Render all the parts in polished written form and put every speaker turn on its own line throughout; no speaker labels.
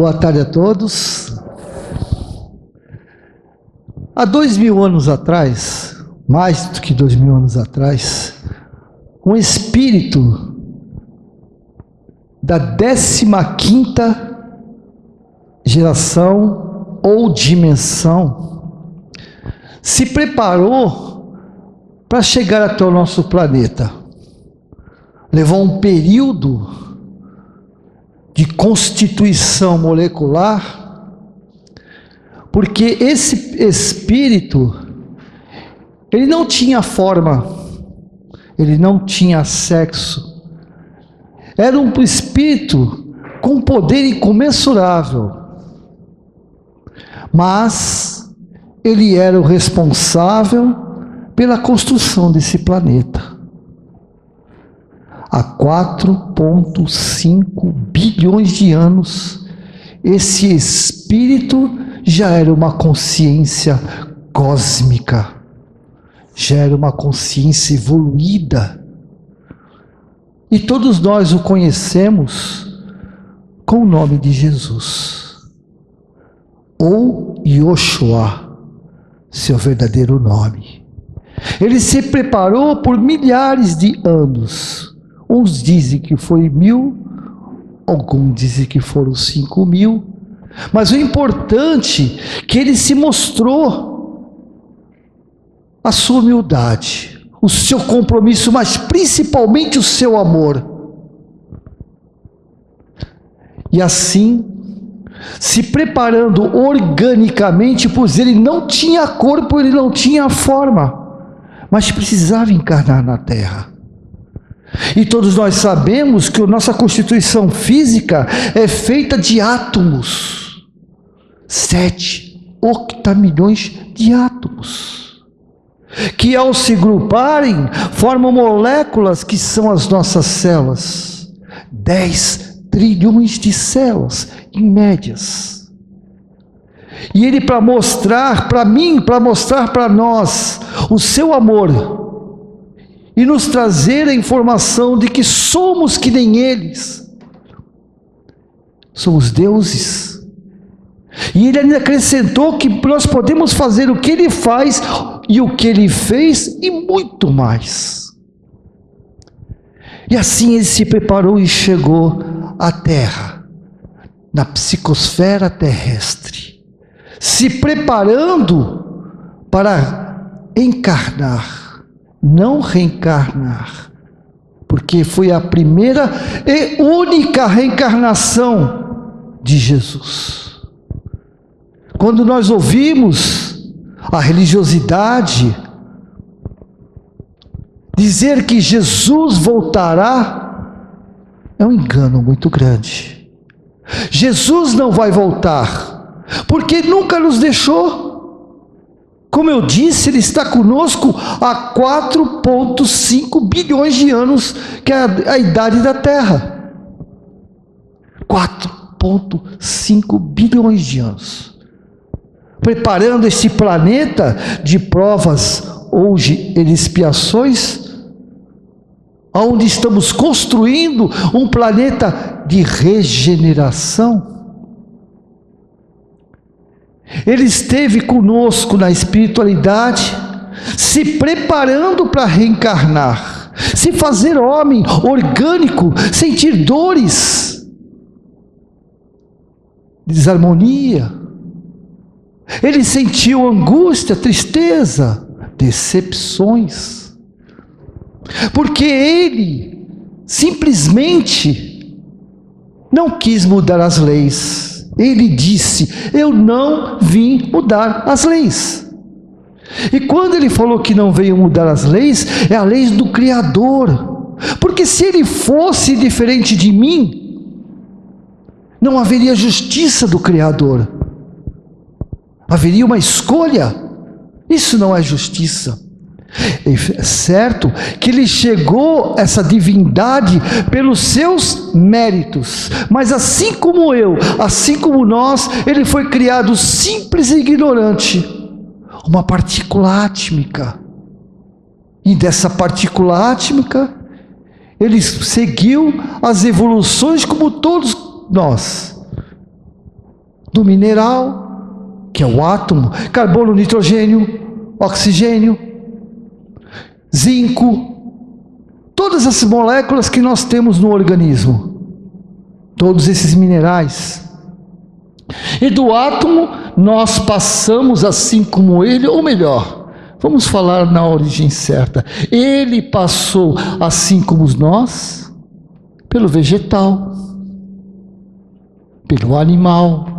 Boa tarde a todos. Há 2000 anos atrás, mais do que 2000 anos atrás, um espírito da 15ª geração ou dimensão se preparou para chegar até o nosso planeta. Levou um período de constituição molecular, porque esse espírito, ele não tinha forma, ele não tinha sexo, era um espírito com poder incomensurável, mas ele era o responsável pela construção desse planeta. Há 4,5 bilhões de anos, esse espírito já era uma consciência cósmica, já era uma consciência evoluída. E todos nós o conhecemos com o nome de Jesus, ou Yoshua, seu verdadeiro nome. Ele se preparou por milhares de anos. Uns dizem que foi 1000, alguns dizem que foram 5000, mas o importante é que ele se mostrou a sua humildade, o seu compromisso, mas principalmente o seu amor. E assim, se preparando organicamente, pois ele não tinha corpo, ele não tinha forma, mas precisava encarnar na Terra. E todos nós sabemos que a nossa constituição física é feita de átomos, 7 octamilhões de átomos, que ao se agruparem formam moléculas que são as nossas células, 10 trilhões de células em médias. E ele, para mostrar para mim, para mostrar para nós o seu amor, e nos trazer a informação de que somos que nem eles, somos deuses. E ele ainda acrescentou que nós podemos fazer o que ele faz e o que ele fez e muito mais. E assim ele se preparou e chegou à Terra, na psicosfera terrestre, se preparando para encarnar, não reencarnar, porque foi a primeira e única reencarnação de Jesus. Quando nós ouvimos a religiosidade dizer que Jesus voltará, é um engano muito grande. Jesus não vai voltar, porque nunca nos deixou. Como eu disse, ele está conosco há 4,5 bilhões de anos, que é a idade da Terra. 4,5 bilhões de anos. Preparando esse planeta de provas ou de expiações, onde estamos construindo um planeta de regeneração. Ele esteve conosco na espiritualidade, se preparando para reencarnar, se fazer homem orgânico, sentir dores, desarmonia. Ele sentiu angústia, tristeza, decepções, porque ele simplesmente não quis mudar as leis. Ele disse: eu não vim mudar as leis. E quando ele falou que não veio mudar as leis, é a lei do Criador. Porque se ele fosse diferente de mim, não haveria justiça do Criador. Haveria uma escolha. Isso não é justiça. É certo que ele chegou a essa divindade pelos seus méritos, mas assim como eu, assim como nós, ele foi criado simples e ignorante, uma partícula átmica, e dessa partícula átmica ele seguiu as evoluções como todos nós, do mineral, que é o átomo, carbono, nitrogênio, oxigênio, zinco, todas as moléculas que nós temos no organismo, todos esses minerais. E do átomo nós passamos assim como ele, ou melhor, vamos falar na origem certa, ele passou assim como nós, pelo vegetal, pelo animal,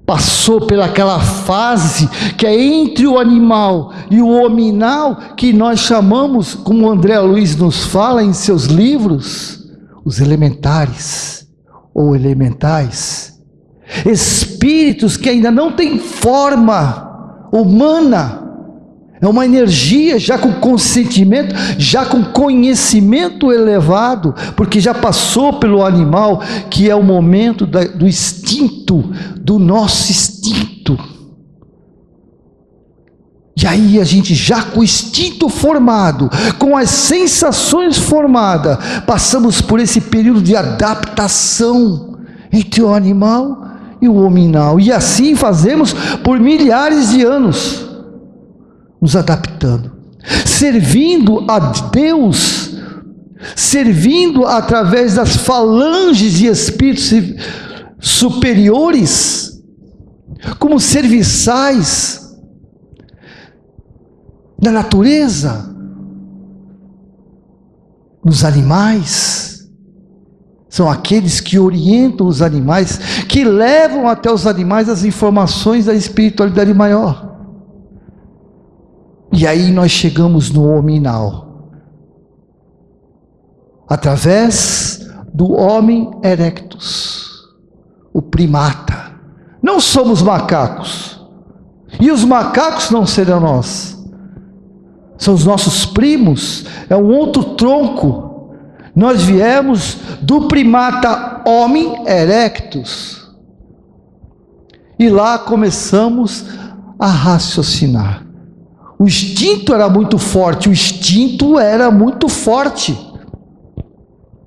passou pelaquela fase que é entre o animal e o hominal, que nós chamamos, como o André Luiz nos fala em seus livros, os elementares ou elementais, espíritos que ainda não têm forma humana, é uma energia já com consentimento, já com conhecimento elevado, porque já passou pelo animal, que é o momento do instinto, do nosso instinto. E aí a gente já com o instinto formado, com as sensações formadas, passamos por esse período de adaptação entre o animal e o hominal. E assim fazemos por milhares de anos, nos adaptando, servindo a Deus, servindo através das falanges de espíritos superiores, como serviçais da natureza, nos animais. São aqueles que orientam os animais, que levam até os animais as informações da espiritualidade maior. E aí nós chegamos no hominal, através do homem erectus, o primata. Não somos macacos, e os macacos não serão nós, são os nossos primos, é um outro tronco. Nós viemos do primata homem erectus, e lá começamos a raciocinar. O instinto era muito forte,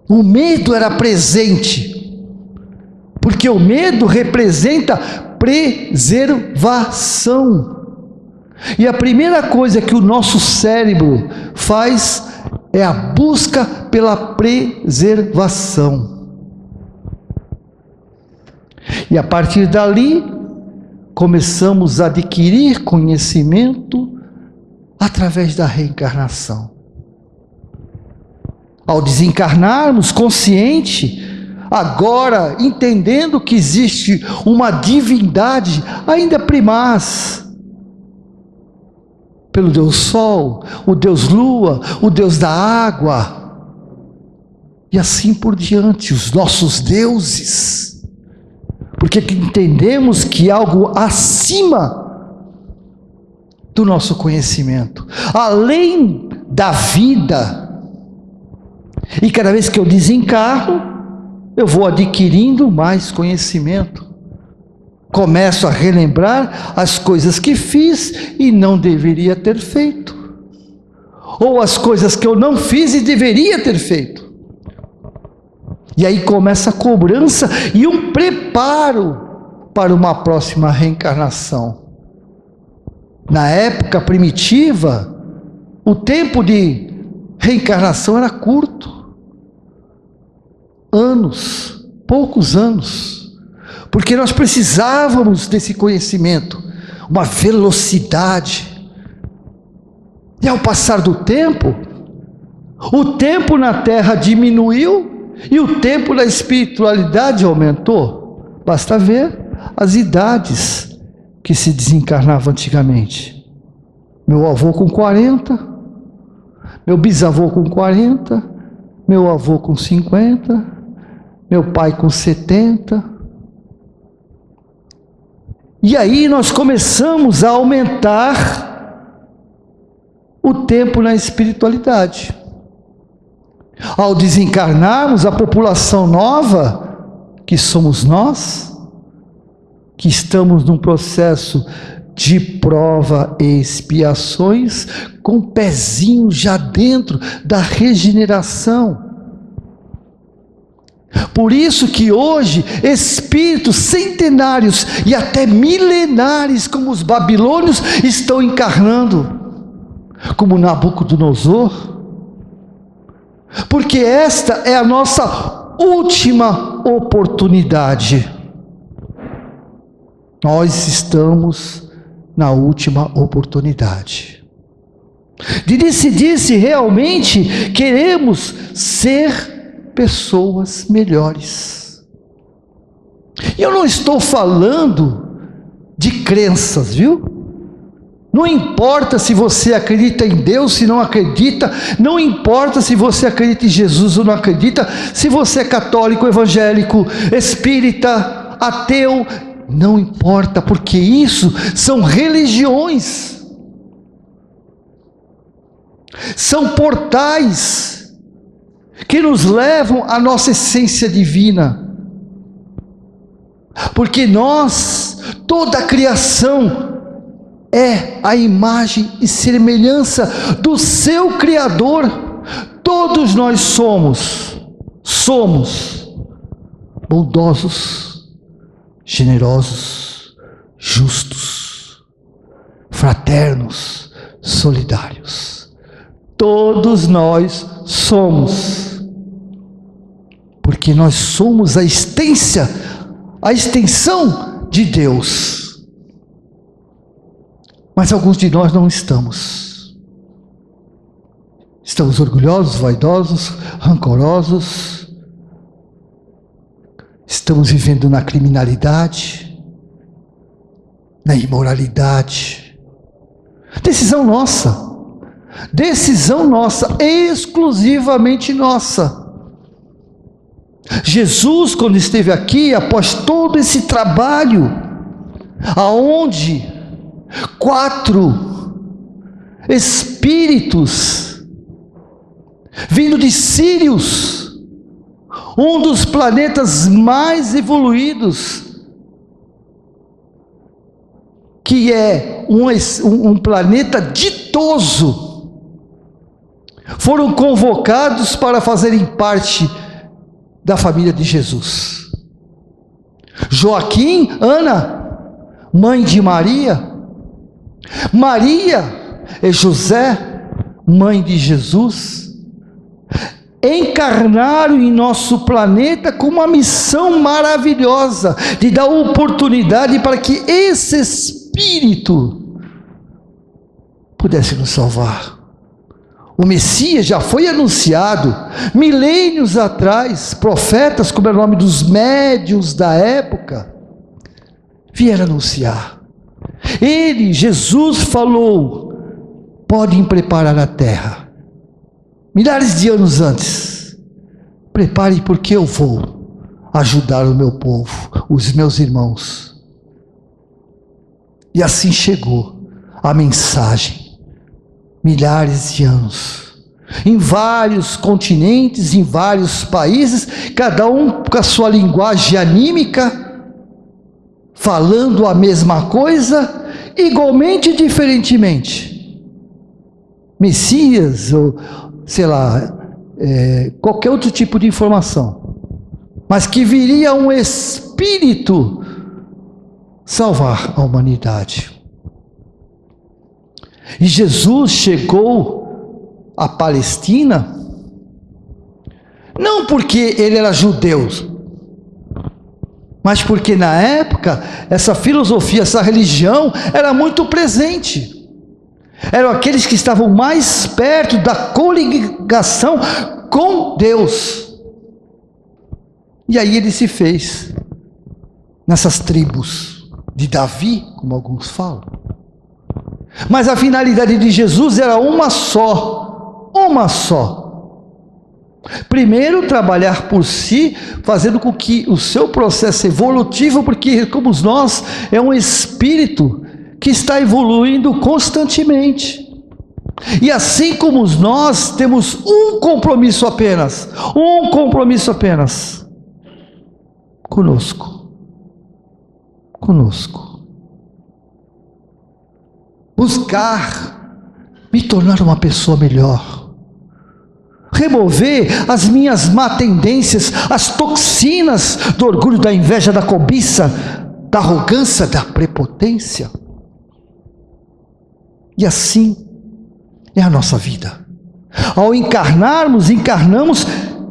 o medo era presente, porque o medo representa preservação. E a primeira coisa que o nosso cérebro faz é a busca pela preservação. E a partir dali, começamos a adquirir conhecimento através da reencarnação. Ao desencarnarmos consciente, agora entendendo que existe uma divindade ainda primaz, pelo Deus Sol, o Deus Lua, o Deus da água, e assim por diante, os nossos deuses, porque entendemos que algo acima do nosso conhecimento, além da vida, e cada vez que eu desencarno, eu vou adquirindo mais conhecimento, começo a relembrar as coisas que fiz e não deveria ter feito, ou as coisas que eu não fiz e deveria ter feito, e aí começa a cobrança e um preparo para uma próxima reencarnação. Na época primitiva, o tempo de reencarnação era curto, anos, poucos anos, porque nós precisávamos desse conhecimento, uma velocidade. E ao passar do tempo, o tempo na Terra diminuiu e o tempo na espiritualidade aumentou. Basta ver as idades que se desencarnava antigamente. Meu avô com 40, meu bisavô com 40, meu avô com 50, meu pai com 70. E aí nós começamos a aumentar o tempo na espiritualidade. Ao desencarnarmos, a população nova, que somos nós, que estamos num processo de prova e expiações, com o pezinho já dentro da regeneração. Por isso que hoje espíritos centenários e até milenares como os babilônios estão encarnando, como Nabucodonosor, porque esta é a nossa última oportunidade. Nós estamos na última oportunidade de decidir se realmente queremos ser pessoas melhores. E eu não estou falando de crenças, viu? Não importa se você acredita em Deus, se não acredita, não importa se você acredita em Jesus ou não acredita, se você é católico, evangélico, espírita, ateu, não importa, porque isso são religiões, são portais que nos levam à nossa essência divina, porque nós, toda a criação é a imagem e semelhança do seu Criador. Todos nós somos bondosos, generosos, justos, fraternos, solidários. Todos nós somos, porque nós somos a extensão de Deus. Mas alguns de nós não estamos. Estamos orgulhosos, vaidosos, rancorosos. Estamos vivendo na criminalidade, na imoralidade. Decisão nossa, exclusivamente nossa. Jesus, quando esteve aqui, após todo esse trabalho, aonde 4 espíritos vindo de Sírius, um dos planetas mais evoluídos, que é um planeta ditoso, foram convocados para fazerem parte da família de Jesus. Joaquim, Ana, mãe de Maria. Maria e José, mãe de Jesus, encarnaram em nosso planeta com uma missão maravilhosa de dar oportunidade para que esse Espírito pudesse nos salvar. O Messias já foi anunciado milênios atrás. Profetas, como é o nome dos médiuns da época, vieram anunciar. Ele, Jesus, falou: podem preparar a terra. Milhares de anos antes, preparem, porque eu vou ajudar o meu povo, os meus irmãos. E assim chegou a mensagem, milhares de anos, em vários continentes, em vários países, cada um com a sua linguagem anímica, falando a mesma coisa, igualmente, diferentemente. Messias, ou sei lá, qualquer outro tipo de informação, mas que viria um Espírito salvar a humanidade. E Jesus chegou à Palestina, não porque ele era judeu, mas porque na época, essa filosofia, essa religião era muito presente. Eram aqueles que estavam mais perto da coligação com Deus. E aí ele se fez nessas tribos de Davi, como alguns falam. Mas a finalidade de Jesus era uma só. Primeiro, trabalhar por si, fazendo com que o seu processo evolutivo, porque como nós, é um espírito que está evoluindo constantemente. E assim como nós temos um compromisso apenas, conosco. Buscar me tornar uma pessoa melhor, remover as minhas má tendências, as toxinas do orgulho, da inveja, da cobiça, da arrogância, da prepotência. E assim é a nossa vida. Ao encarnarmos, encarnamos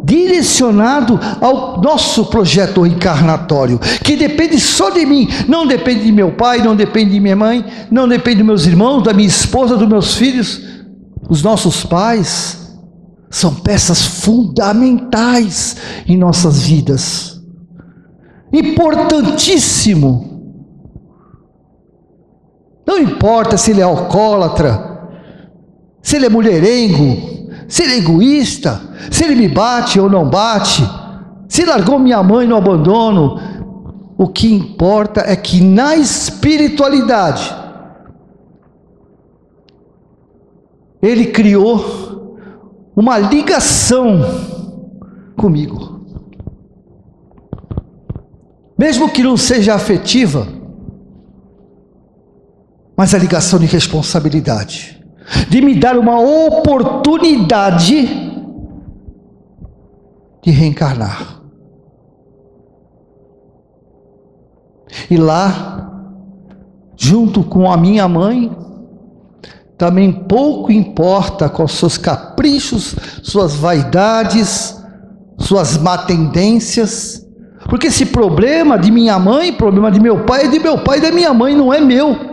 direcionado ao nosso projeto encarnatório, que depende só de mim, não depende de meu pai, não depende de minha mãe, não depende dos meus irmãos, da minha esposa, dos meus filhos. Os nossos pais são peças fundamentais em nossas vidas, importantíssimo. Não importa se ele é alcoólatra, se ele é mulherengo, se ele é egoísta, se ele me bate ou não bate, se largou minha mãe no abandono. O que importa é que na espiritualidade ele criou uma ligação comigo, mesmo que não seja afetiva, mas a ligação de responsabilidade, de me dar uma oportunidade de reencarnar. E lá, junto com a minha mãe, também pouco importa com os seus caprichos, suas vaidades, suas má tendências, porque esse problema de minha mãe, problema de meu pai, é de meu pai e da minha mãe, não é meu.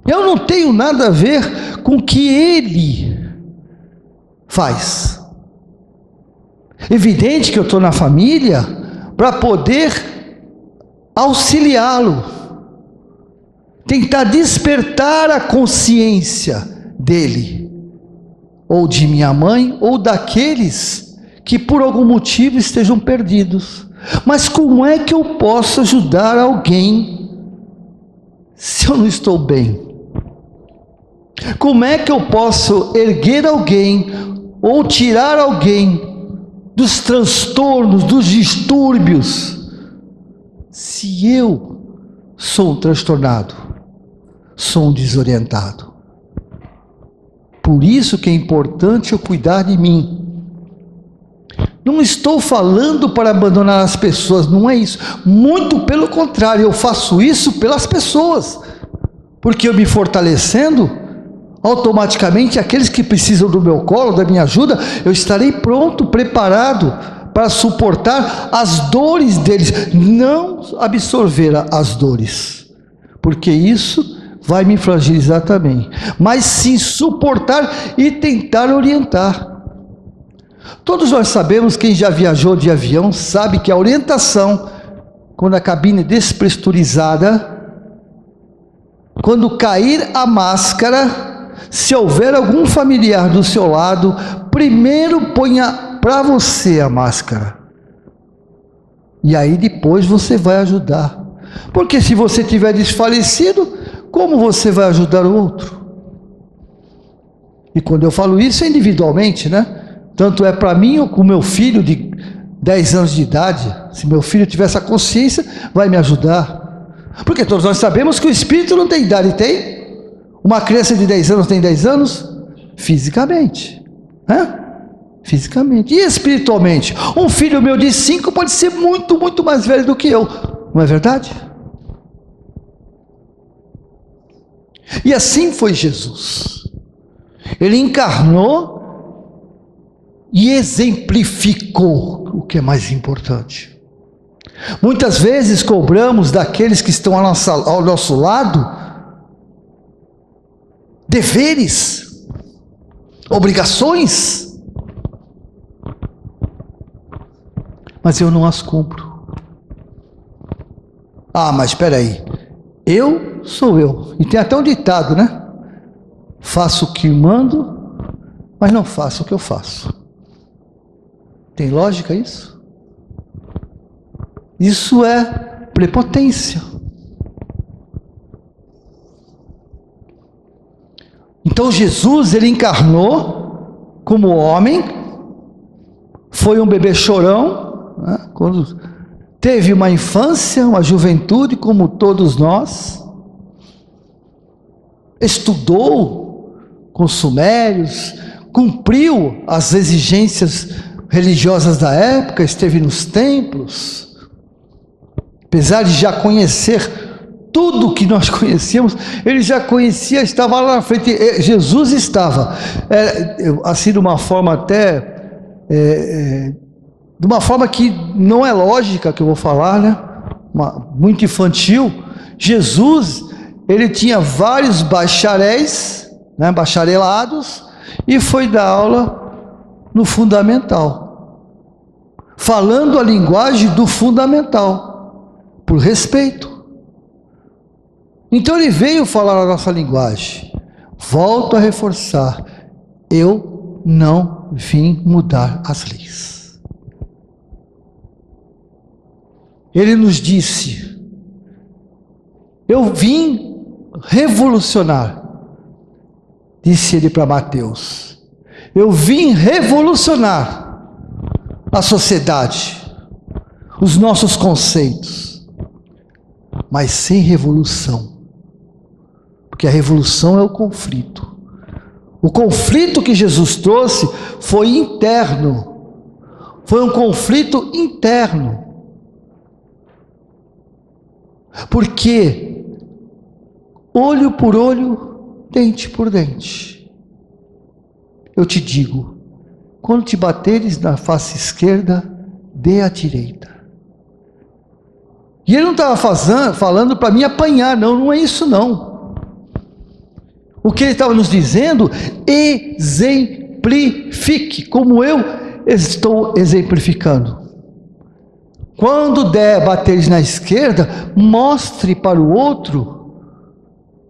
Eu não tenho nada a ver com o que ele faz. Evidente que eu estou na família para poder auxiliá-lo, tentar despertar a consciência dele, ou de minha mãe, ou daqueles que por algum motivo estejam perdidos. Mas como é que eu posso ajudar alguém se eu não estou bem? Como é que eu posso erguer alguém ou tirar alguém dos transtornos, dos distúrbios, se eu sou um transtornado, sou um desorientado? Por isso que é importante eu cuidar de mim. Não estou falando para abandonar as pessoas, não é isso. Muito pelo contrário, eu faço isso pelas pessoas, porque eu me fortalecendo, automaticamente aqueles que precisam do meu colo, da minha ajuda, eu estarei pronto, preparado para suportar as dores deles, não absorver as dores, porque isso vai me fragilizar também, mas sim suportar e tentar orientar. Todos nós sabemos, quem já viajou de avião sabe que a orientação, quando a cabine é despressurizada, quando cair a máscara, se houver algum familiar do seu lado, primeiro ponha para você a máscara, e aí depois você vai ajudar, porque se você tiver desfalecido, como você vai ajudar o outro? E quando eu falo isso é individualmente, né? Tanto é para mim ou com o meu filho de 10 anos de idade. Se meu filho tiver essa consciência, vai me ajudar, porque todos nós sabemos que o espírito não tem idade. Tem? Uma criança de 10 anos tem 10 anos? Fisicamente, né? Fisicamente. E espiritualmente? Um filho meu de 5 pode ser muito, muito mais velho do que eu. Não é verdade? E assim foi Jesus. Ele encarnou e exemplificou o que é mais importante. Muitas vezes cobramos daqueles que estão ao nosso lado deveres, obrigações, mas eu não as cumpro. Ah, mas espera aí, eu sou eu. E tem até um ditado, né? Faço o que mando, mas não faço o que eu faço. Tem lógica isso? Isso é prepotência. Então Jesus, ele encarnou como homem, foi um bebê chorão, né? Quando teve uma infância, uma juventude como todos nós, estudou com os sumérios, cumpriu as exigências religiosas da época, esteve nos templos, apesar de já conhecer tudo que nós conhecíamos, ele já conhecia, estava lá na frente, Jesus estava, assim de uma forma até, de uma forma que não é lógica que eu vou falar, né? Muito infantil. Jesus, ele tinha vários bacharéis, né, bacharelados, e foi dar aula no fundamental, falando a linguagem do fundamental, por respeito. Então ele veio falar a nossa linguagem. Volto a reforçar, eu não vim mudar as leis. Ele nos disse, eu vim revolucionar, disse ele para Mateus, eu vim revolucionar a sociedade, os nossos conceitos, mas sem revolução. Porque a revolução é o conflito. O conflito que Jesus trouxe foi interno. Foi um conflito interno. Porque olho por olho, dente por dente. Eu te digo, quando te bateres na face esquerda, dê à direita. E ele não estava falando para mim apanhar, não é isso não. O que ele estava nos dizendo, exemplifique, como eu estou exemplificando. Quando der bateres na esquerda, mostre para o outro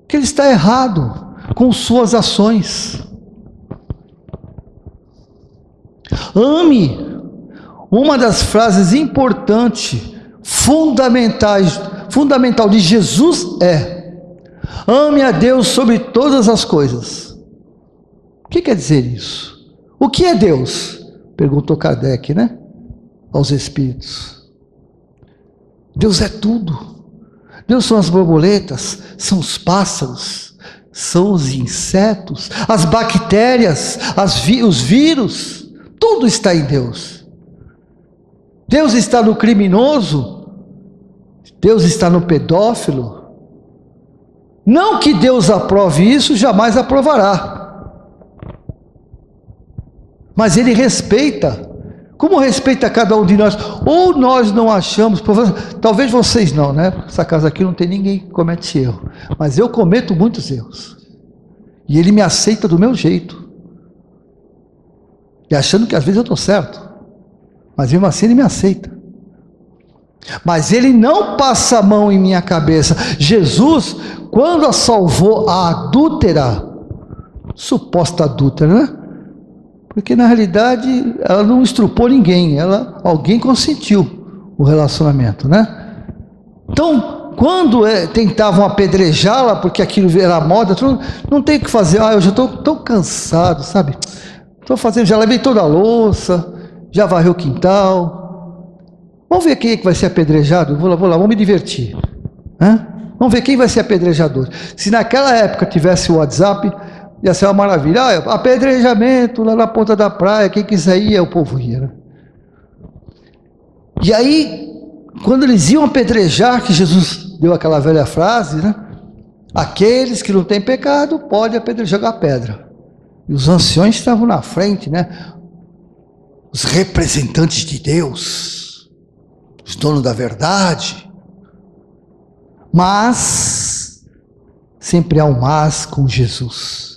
que ele está errado com suas ações. Ame. Uma das frases importantes, fundamental de Jesus é: ame a Deus sobre todas as coisas. O que quer dizer isso? O que é Deus? Perguntou Kardec, né? Aos espíritos. Deus é tudo. Deus são as borboletas, são os pássaros, são os insetos, as bactérias, os vírus, tudo está em Deus. Deus está no criminoso, Deus está no pedófilo. Não que Deus aprove isso, jamais aprovará. Mas Ele respeita. Como respeita cada um de nós? Ou nós não achamos, talvez vocês não, né? Essa casa aqui não tem ninguém que comete erro. Mas eu cometo muitos erros. E Ele me aceita do meu jeito. E achando que às vezes eu estou certo. Mas mesmo assim Ele me aceita. Mas Ele não passa a mão em minha cabeça. Jesus, quando salvou a adúltera, suposta adúltera, né? Porque na realidade ela não estrupou ninguém, alguém consentiu o relacionamento, né? Então, quando tentavam apedrejá-la, porque aquilo era moda, não tem o que fazer. Eu já estou tão cansado, sabe? Já lavei toda a louça, já varrei o quintal. Vamos ver quem é que vai ser apedrejado? Vou lá, vamos me divertir. Vamos ver quem vai ser apedrejador. Se naquela época tivesse o WhatsApp, ia ser uma maravilha. Apedrejamento lá na ponta da praia, quem quiser ir, o povo ia. Né? E aí, quando eles iam apedrejar, que Jesus deu aquela velha frase, né? Aqueles que não têm pecado, pode apedrejar, jogar pedra. E os anciões estavam na frente, né? Os representantes de Deus, os donos da verdade. Mas, sempre há um mas com Jesus.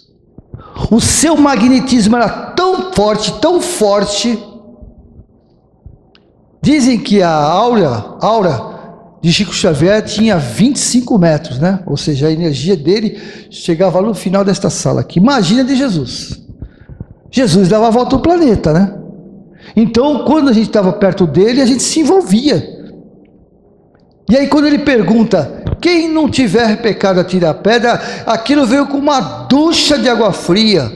O seu magnetismo era tão forte, dizem que a aura de Chico Xavier tinha 25 metros, né? Ou seja, a energia dele chegava no final desta sala aqui. Imagina de Jesus. Jesus dava a volta ao planeta, né? Então, quando a gente estava perto dele, a gente se envolvia. E aí quando ele pergunta, quem não tiver pecado atira a pedra, aquilo veio com uma ducha de água fria.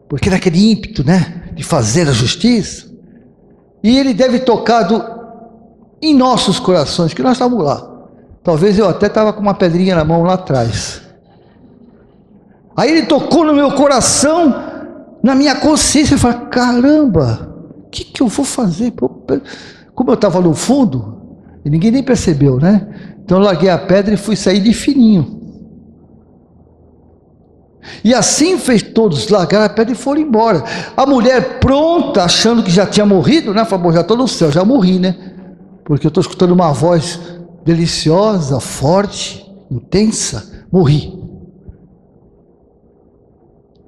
Porque naquele ímpeto, né, de fazer a justiça, e ele deve tocado em nossos corações, que nós estávamos lá. Talvez eu até estava com uma pedrinha na mão lá atrás. Aí ele tocou no meu coração, na minha consciência. Eu falei, caramba, o que eu vou fazer? Como eu estava no fundo, e ninguém nem percebeu, né? Então eu larguei a pedra e fui sair de fininho. E assim fez todos, largaram a pedra e foram embora. A mulher pronta, achando que já tinha morrido, né? Falou, já estou no céu, já morri, né? Porque eu estou escutando uma voz deliciosa, forte, intensa. Morri.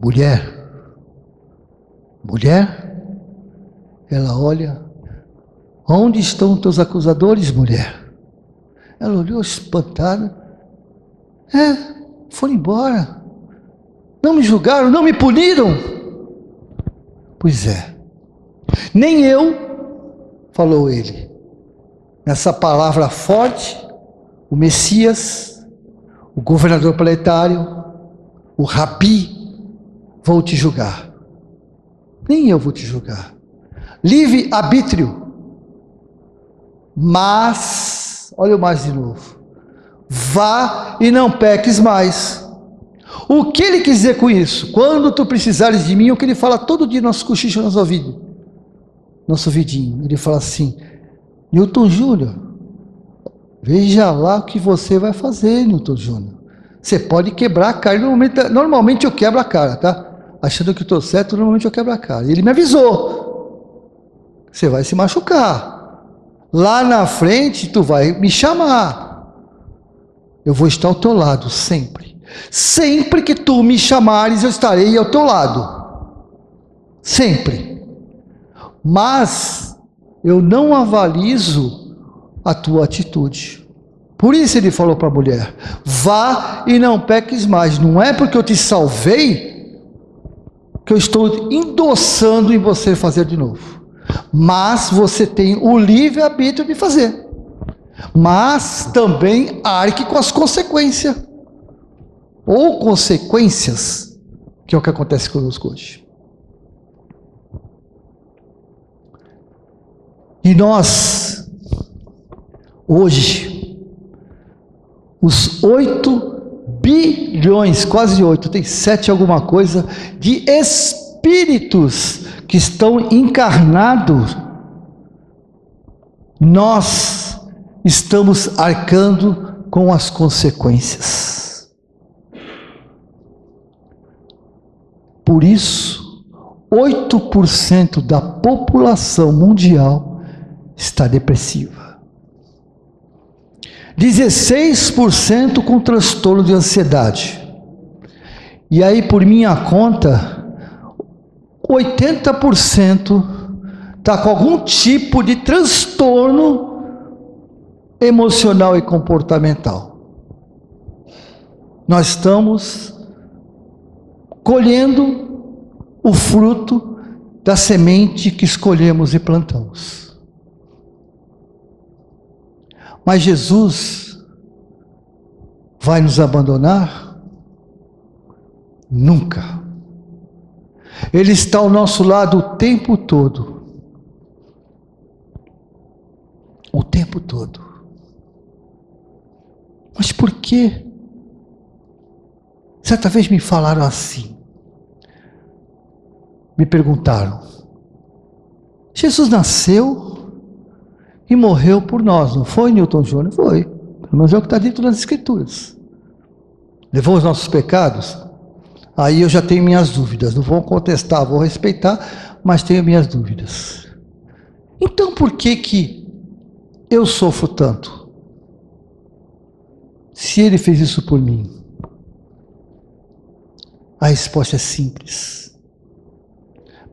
Mulher, ela olha, onde estão teus acusadores, mulher? Ela olhou espantada, foram embora, não me julgaram, não me puniram. Pois é, nem eu, falou ele, nessa palavra forte, o Messias, o governador planetário, o Rabi, vou te julgar. Nem eu vou te julgar. Livre arbítrio. Mas, olha o mais de novo. Vá e não peques mais. O que ele quer dizer com isso? Quando tu precisares de mim, o que ele fala todo dia no nosso cochicho, no nosso ouvidinho. Ele fala assim, Newton Júnior, veja lá o que você vai fazer, Newton Júnior. Você pode quebrar a cara. Normalmente eu quebro a cara, tá? Achando que estou certo, normalmente eu quebro a cara. E ele me avisou. Você vai se machucar. Lá na frente, tu vai me chamar. Eu vou estar ao teu lado, sempre. Sempre que tu me chamares, eu estarei ao teu lado. Sempre. Mas, eu não avalizo a tua atitude. Por isso ele falou para a mulher, vá e não peques mais. Não é porque eu te salvei que eu estou endossando em você fazer de novo. Mas você tem o livre-arbítrio de fazer. Mas também arque com as consequências. Ou consequências, que é o que acontece conosco hoje. E nós, hoje, os 8 bilhões, quase 8, tem 7 alguma coisa, de espíritos que estão encarnados, nós estamos arcando com as consequências. Por isso, 8% da população mundial está depressiva. 16% com transtorno de ansiedade. E aí, por minha conta, 80% está com algum tipo de transtorno emocional e comportamental. Nós estamos colhendo o fruto da semente que escolhemos e plantamos. Mas Jesus vai nos abandonar? Nunca. Ele está ao nosso lado o tempo todo. O tempo todo. Mas por quê? Certa vez me falaram assim. Me perguntaram. Jesus nasceu e morreu por nós, não foi, Newton Júnior? Foi. Pelo menos é o que está dito nas Escrituras. Levou os nossos pecados? Aí eu já tenho minhas dúvidas. Não vou contestar, vou respeitar, mas tenho minhas dúvidas. Então por que eu sofro tanto? Se ele fez isso por mim? A resposta é simples.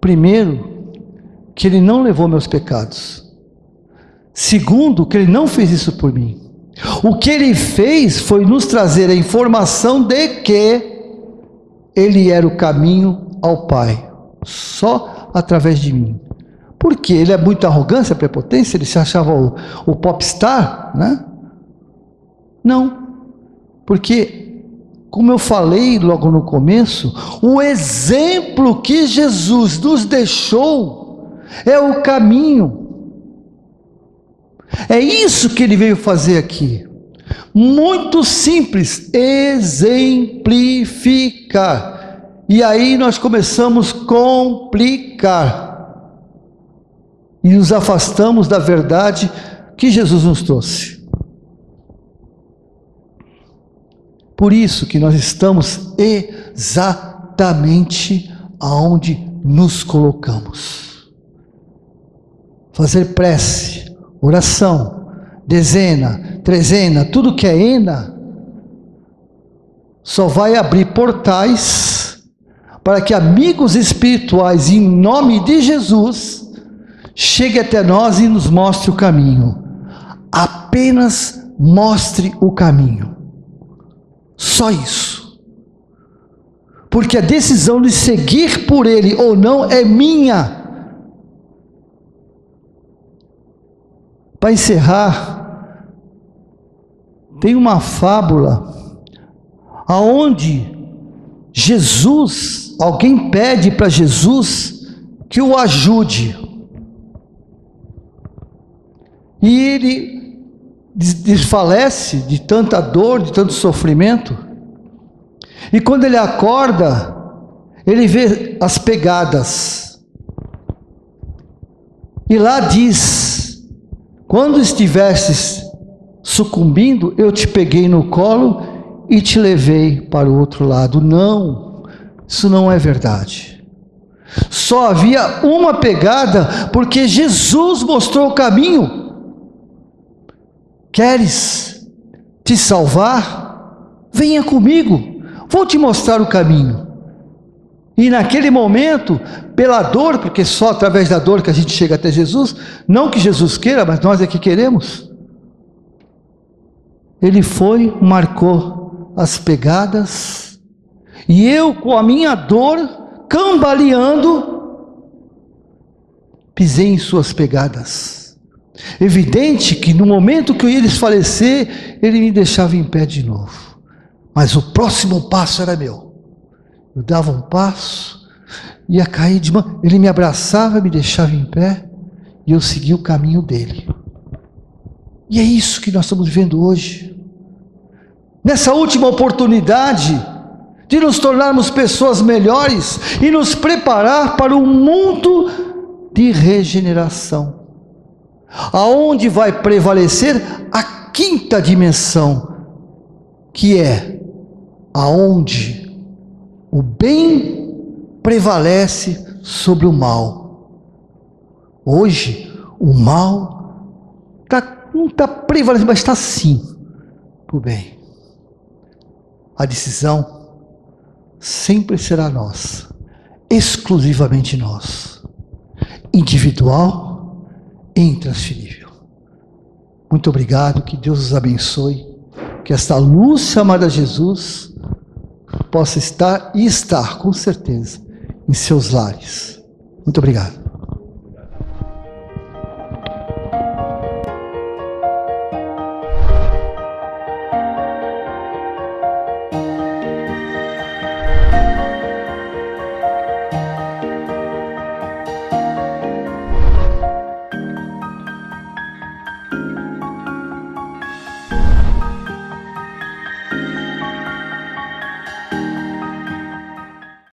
Primeiro, que ele não levou meus pecados. Segundo, que ele não fez isso por mim. O que ele fez foi nos trazer a informação de que ele era o caminho ao Pai, só através de mim. Por quê? Ele é muita arrogância, prepotência? Ele se achava o popstar, né? Não, porque, como eu falei logo no começo, o exemplo que Jesus nos deixou é o caminho. É isso que ele veio fazer aqui. Muito simples, exemplificar. E aí nós começamos a complicar. E nos afastamos da verdade que Jesus nos trouxe. Por isso que nós estamos exatamente aonde nos colocamos. Fazer prece, oração, dezena, trezena, tudo que é ena, só vai abrir portais para que amigos espirituais, em nome de Jesus, cheguem até nós e nos mostre o caminho. Apenas mostre o caminho. Só isso. Porque a decisão de seguir por ele ou não é minha. Para encerrar, tem uma fábula aonde Jesus, alguém pede para Jesus que o ajude. E ele desfalece de tanta dor, de tanto sofrimento. E quando ele acorda, ele vê as pegadas. E lá diz: quando estivesses sucumbindo, eu te peguei no colo e te levei para o outro lado. Não, isso não é verdade. Só havia uma pegada, porque Jesus mostrou o caminho. Queres te salvar? Venha comigo, vou te mostrar o caminho. E naquele momento, pela dor, porque só através da dor que a gente chega até Jesus, não que Jesus queira, mas nós é que queremos. Ele foi, marcou as pegadas, e eu com a minha dor, cambaleando, pisei em suas pegadas. Evidente que no momento que eu ia desfalecer, ele me deixava em pé de novo. Mas o próximo passo era meu. Eu dava um passo, ia cair de mão, ele me abraçava, me deixava em pé, e eu seguia o caminho dele. E é isso que nós estamos vivendo hoje. Nessa última oportunidade de nos tornarmos pessoas melhores e nos preparar para um mundo de regeneração, aonde vai prevalecer a quinta dimensão, que é aonde o bem prevalece sobre o mal. Hoje o mal não está prevalecendo, mas está sim para o bem. A decisão sempre será nossa, exclusivamente nossa, individual, intransferível. Muito obrigado, que Deus os abençoe, que esta luz chamada Jesus possa estar e estar com certeza em seus lares. Muito obrigado.